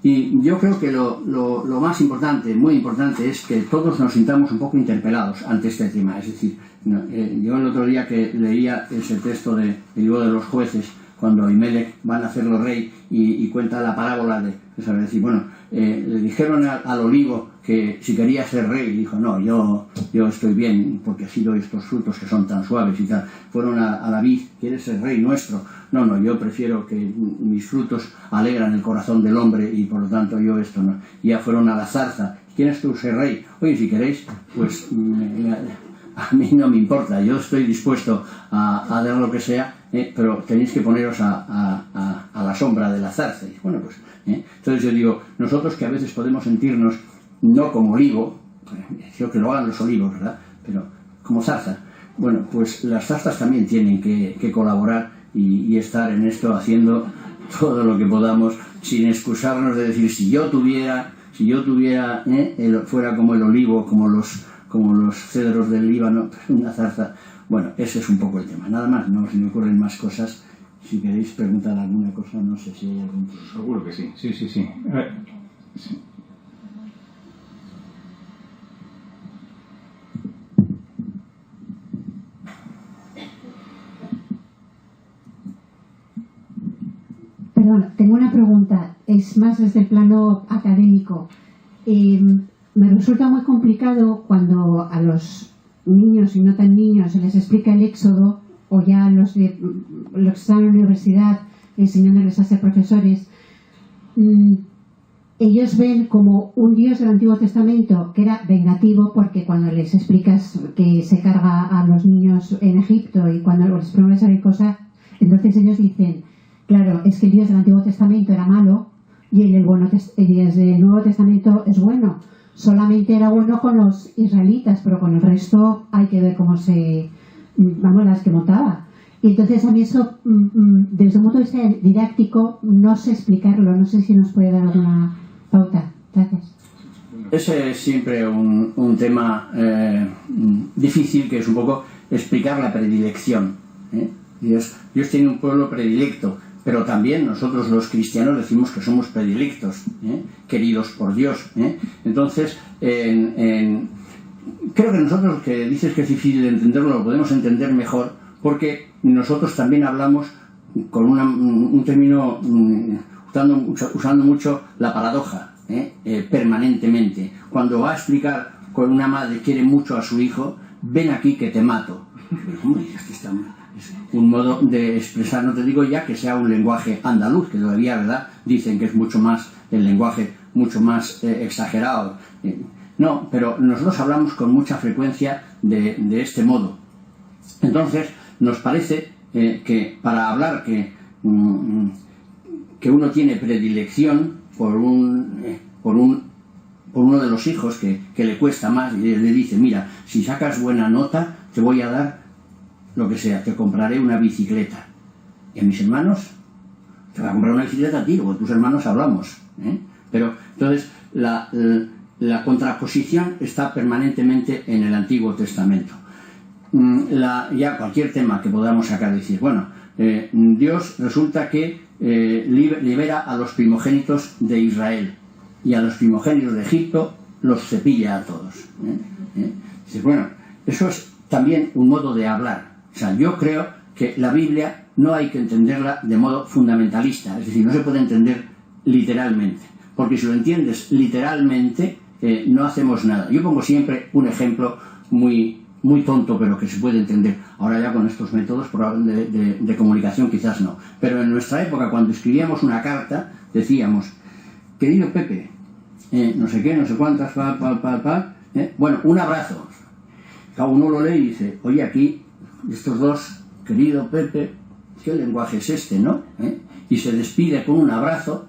Y yo creo que lo más importante, muy importante, es que todos nos sintamos un poco interpelados ante este tema. Es decir, yo el otro día que leía ese texto del libro de los jueces, cuando Ahimelech van a hacerlo rey y cuenta la parábola de decir, bueno, le dijeron al olivo que si quería ser rey, y dijo, no, yo estoy bien porque así doy estos frutos que son tan suaves y tal. Fueron a la vid, ¿quieres ser rey nuestro? No, yo prefiero que mis frutos alegran el corazón del hombre y por lo tanto yo esto no. Y ya fueron a la zarza, ¿quieres tú ser rey? Oye, si queréis, pues a mí no me importa, yo estoy dispuesto a dar lo que sea, pero tenéis que poneros a la sombra de la zarza. Y bueno, pues, entonces yo digo, nosotros que a veces podemos sentirnos no como olivo, creo que lo hagan los olivos, ¿verdad?, pero como zarza. Bueno, pues las zarzas también tienen que colaborar y estar en esto haciendo todo lo que podamos, sin excusarnos de decir, si yo tuviera fuera como el olivo, como los cedros del Líbano, una zarza. Bueno, ese es un poco el tema. Nada más, no se me ocurren más cosas. Si queréis preguntar alguna cosa, no sé si hay algún... Seguro que sí, sí. A ver, sí. Perdón, tengo una pregunta, es más desde el plano académico. Me resulta muy complicado cuando a los niños y no tan niños se les explica el Éxodo, o ya a los que están en la universidad enseñándoles a ser profesores, ellos ven como un Dios del Antiguo Testamento que era vengativo, porque cuando les explicas que se carga a los niños en Egipto y cuando les promueves a cosas, entonces ellos dicen, claro, es que el Dios del Antiguo Testamento era malo y el Dios del Nuevo Testamento es bueno. Solamente era bueno con los israelitas, pero con el resto hay que ver cómo las que montaba. Y entonces a mí eso, desde un punto de vista didáctico, no sé explicarlo. No sé si nos puede dar alguna pauta. Gracias. Ese es siempre un tema difícil, que es un poco explicar la predilección. Dios tiene un pueblo predilecto, pero también nosotros los cristianos decimos que somos predilectos, queridos por Dios. Entonces, creo que nosotros, que dices que es difícil de entenderlo, lo podemos entender mejor, porque nosotros también hablamos con un término, usando mucho la paradoja, permanentemente. Cuando va a explicar con una madre quiere mucho a su hijo, ven aquí que te mato. Hombre, es un modo de expresar, no te digo ya que sea un lenguaje andaluz, que todavía, ¿verdad?, dicen que es mucho más, el lenguaje mucho más exagerado. No, pero nosotros hablamos con mucha frecuencia de este modo. Entonces, nos parece que para hablar que uno tiene predilección por uno de los hijos que le cuesta más, y le dice, mira, si sacas buena nota, te voy a dar lo que sea, te compraré una bicicleta. Y a mis hermanos, te voy a comprar una bicicleta a ti, luego tus hermanos hablamos. Pero, entonces, la contraposición está permanentemente en el Antiguo Testamento. Ya cualquier tema que podamos sacar, decir, bueno, Dios resulta que libera a los primogénitos de Israel, y a los primogénitos de Egipto los cepilla a todos. Dice, bueno, eso es también un modo de hablar. O sea, yo creo que la Biblia no hay que entenderla de modo fundamentalista, es decir, no se puede entender literalmente, porque si lo entiendes literalmente, no hacemos nada. Yo pongo siempre un ejemplo muy tonto, pero que se puede entender. Ahora ya con estos métodos de comunicación quizás no. Pero en nuestra época, cuando escribíamos una carta, decíamos, querido Pepe, no sé qué, no sé cuántas, bueno, un abrazo. Cada uno lo lee y dice, oye, aquí, estos dos, querido Pepe, ¿qué lenguaje es este, no? Y se despide con un abrazo.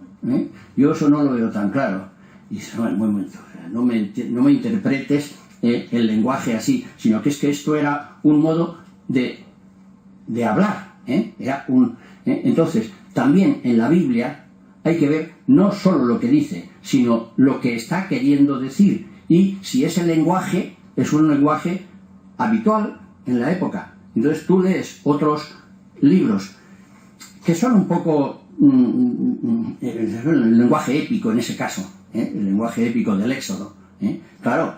Yo eso no lo veo tan claro. Y dice, bueno, un momento, no me interpretes el lenguaje así, sino que es que esto era un modo de hablar. Era entonces, también en la Biblia hay que ver no solo lo que dice, sino lo que está queriendo decir, y si ese lenguaje es un lenguaje habitual en la época. Entonces tú lees otros libros que son un poco el lenguaje épico en ese caso, el lenguaje épico del Éxodo. Claro,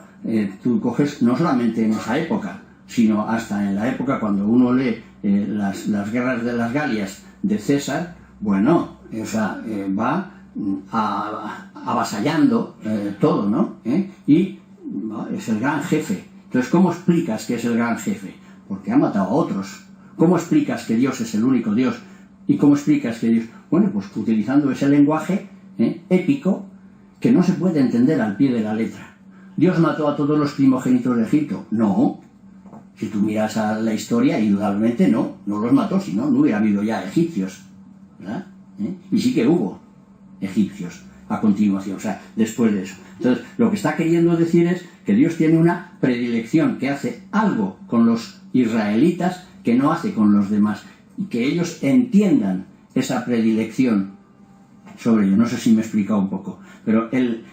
tú coges no solamente en esa época, sino hasta en la época cuando uno lee las guerras de las Galias de César, bueno, o sea, va avasallando todo, ¿no? Y es el gran jefe. Entonces, ¿cómo explicas que es el gran jefe? Porque ha matado a otros. ¿Cómo explicas que Dios es el único Dios? ¿Y cómo explicas que Dios...? Bueno, pues utilizando ese lenguaje épico que no se puede entender al pie de la letra. ¿Dios mató a todos los primogénitos de Egipto? No. Si tú miras a la historia, indudablemente no los mató, si no hubiera habido ya egipcios, ¿verdad? Y sí que hubo egipcios a continuación, o sea, después de eso. Entonces, lo que está queriendo decir es que Dios tiene una predilección, que hace algo con los israelitas que no hace con los demás, y que ellos entiendan esa predilección sobre ellos. No sé si me he explicado un poco, pero el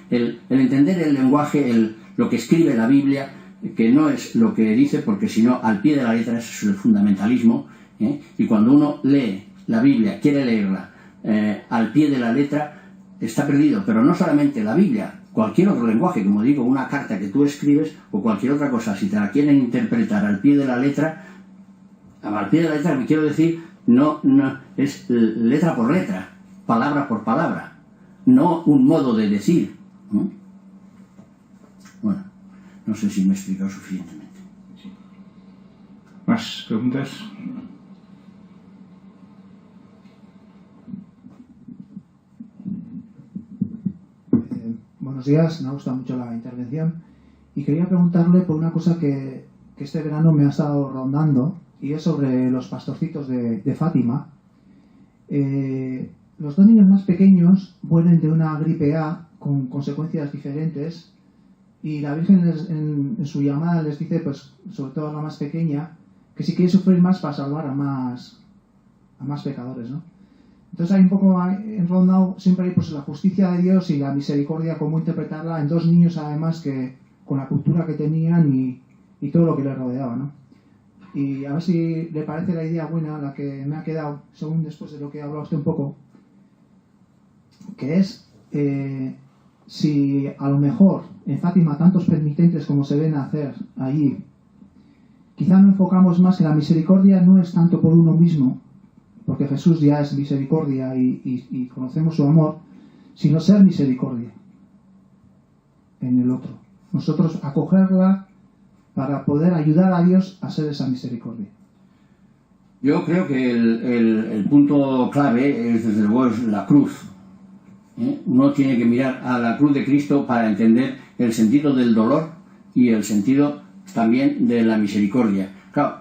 entender el lenguaje, lo que escribe la Biblia, que no es lo que dice, porque si no, al pie de la letra, eso es el fundamentalismo, y cuando uno lee la Biblia, quiere leerla al pie de la letra, está perdido. Pero no solamente la Biblia, cualquier otro lenguaje, como digo, una carta que tú escribes o cualquier otra cosa, si te la quieren interpretar al pie de la letra, me quiero decir, no es letra por letra, palabra por palabra, no un modo de decir. Bueno, no sé si me he explicado suficientemente. ¿Más preguntas? Buenos días, me ha gustado mucho la intervención y quería preguntarle por una cosa que este verano me ha estado rondando, y es sobre los pastorcitos de Fátima. Los dos niños más pequeños mueren de una gripe A con consecuencias diferentes, y la Virgen en su llamada les dice, pues sobre todo a la más pequeña, si quiere sufrir más para salvar a más pecadores, ¿no? Entonces hay un poco enrondado, siempre hay pues la justicia de Dios y la misericordia, cómo interpretarla en dos niños además que con la cultura que tenían y todo lo que les rodeaba, ¿no? Y a ver si le parece la idea buena, la que me ha quedado, según después de lo que ha hablado usted un poco, que es si a lo mejor en Fátima tantos penitentes como se ven hacer allí, quizá no enfocamos más que la misericordia no es tanto por uno mismo, porque Jesús ya es misericordia y conocemos su amor, sino ser misericordia en el otro. Nosotros acogerla para poder ayudar a Dios a ser esa misericordia. Yo creo que el punto clave es, desde luego, es la cruz. Uno tiene que mirar a la cruz de Cristo para entender el sentido del dolor y el sentido también de la misericordia. Claro,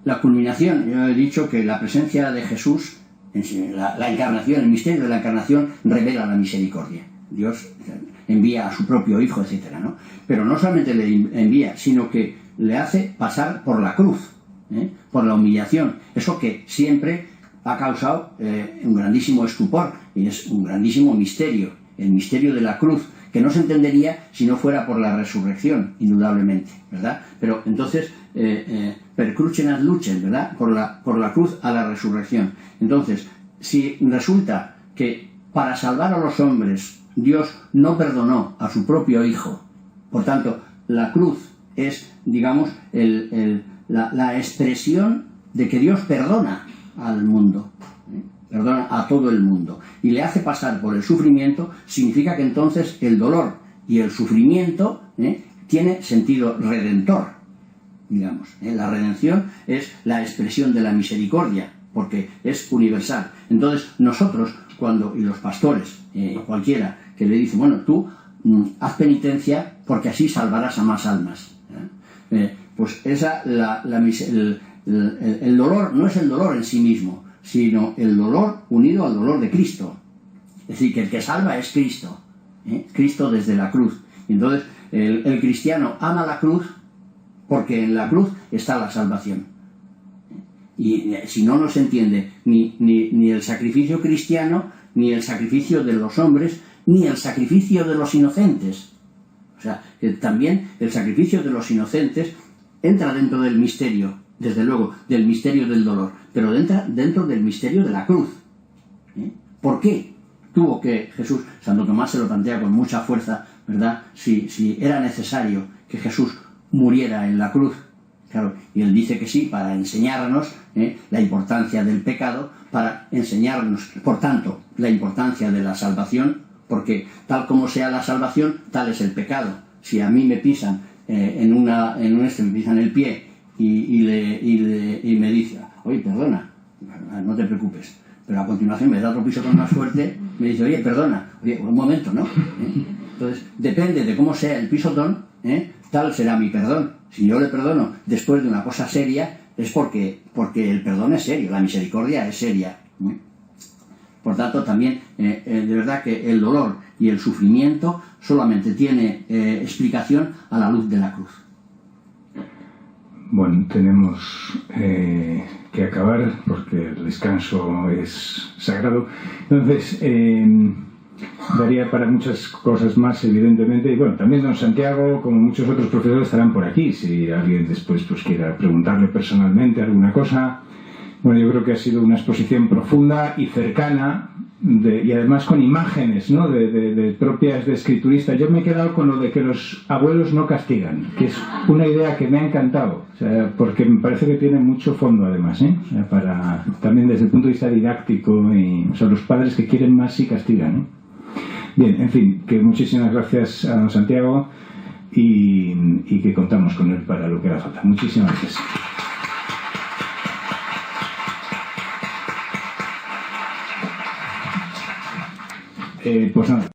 la culminación, yo he dicho que la presencia de Jesús, la encarnación, el misterio de la encarnación revela la misericordia. Dios envía a su propio Hijo, etcétera, ¿no? Pero no solamente le envía, sino que le hace pasar por la cruz, por la humillación. Eso que siempre ha causado un grandísimo estupor y es un grandísimo misterio, el misterio de la cruz, que no se entendería si no fuera por la resurrección, indudablemente, ¿verdad? Pero entonces, per crucem ad lucem, ¿verdad? Por la cruz a la resurrección. Entonces, si resulta que para salvar a los hombres Dios no perdonó a su propio Hijo, por tanto, la cruz es, digamos, la expresión de que Dios perdona al mundo, perdona a todo el mundo, y le hace pasar por el sufrimiento, significa que entonces el dolor y el sufrimiento tiene sentido redentor, digamos. La redención es la expresión de la misericordia, porque es universal. Entonces nosotros, y los pastores, cualquiera, que le dice, bueno, tú haz penitencia porque así salvarás a más almas. Pues el dolor no es el dolor en sí mismo, sino el dolor unido al dolor de Cristo. Es decir, que el que salva es Cristo, Cristo desde la cruz. Y entonces el cristiano ama la cruz porque en la cruz está la salvación. Y si no se entiende ni el sacrificio cristiano, ni el sacrificio de los hombres, ni el sacrificio de los inocentes. O sea, que también el sacrificio de los inocentes entra dentro del misterio, desde luego, del misterio del dolor, pero entra dentro del misterio de la cruz. ¿Por qué tuvo que Jesús? Santo Tomás se lo plantea con mucha fuerza, ¿verdad? Si era necesario que Jesús muriera en la cruz. Claro, y él dice que sí, para enseñarnos la importancia del pecado, para enseñarnos, por tanto, la importancia de la salvación, porque tal como sea la salvación, tal es el pecado. Si a mí me pisan me pisan el pie y me dice, oye, perdona, no te preocupes, pero a continuación me da otro pisotón más fuerte, me dice, oye, perdona, oye, un momento, ¿no? Entonces, depende de cómo sea el pisotón, tal será mi perdón. Si yo le perdono después de una cosa seria, es porque el perdón es serio, la misericordia es seria. Por tanto, también, de verdad que el dolor y el sufrimiento solamente tiene explicación a la luz de la cruz. Bueno, tenemos que acabar porque el descanso es sagrado. Entonces, daría para muchas cosas más, evidentemente. Y bueno, también don Santiago, como muchos otros profesores, estarán por aquí. Si alguien después quiera preguntarle personalmente alguna cosa. Bueno, yo creo que ha sido una exposición profunda y cercana, y además con imágenes, ¿no? de propias de escriturista. Yo me he quedado con lo de que los abuelos no castigan, que es una idea que me ha encantado, o sea, porque me parece que tiene mucho fondo además, o sea, también desde el punto de vista didáctico, o sea, los padres que quieren más sí castigan, Bien, en fin, que muchísimas gracias a don Santiago y que contamos con él para lo que haga falta. Muchísimas gracias. Pues nada.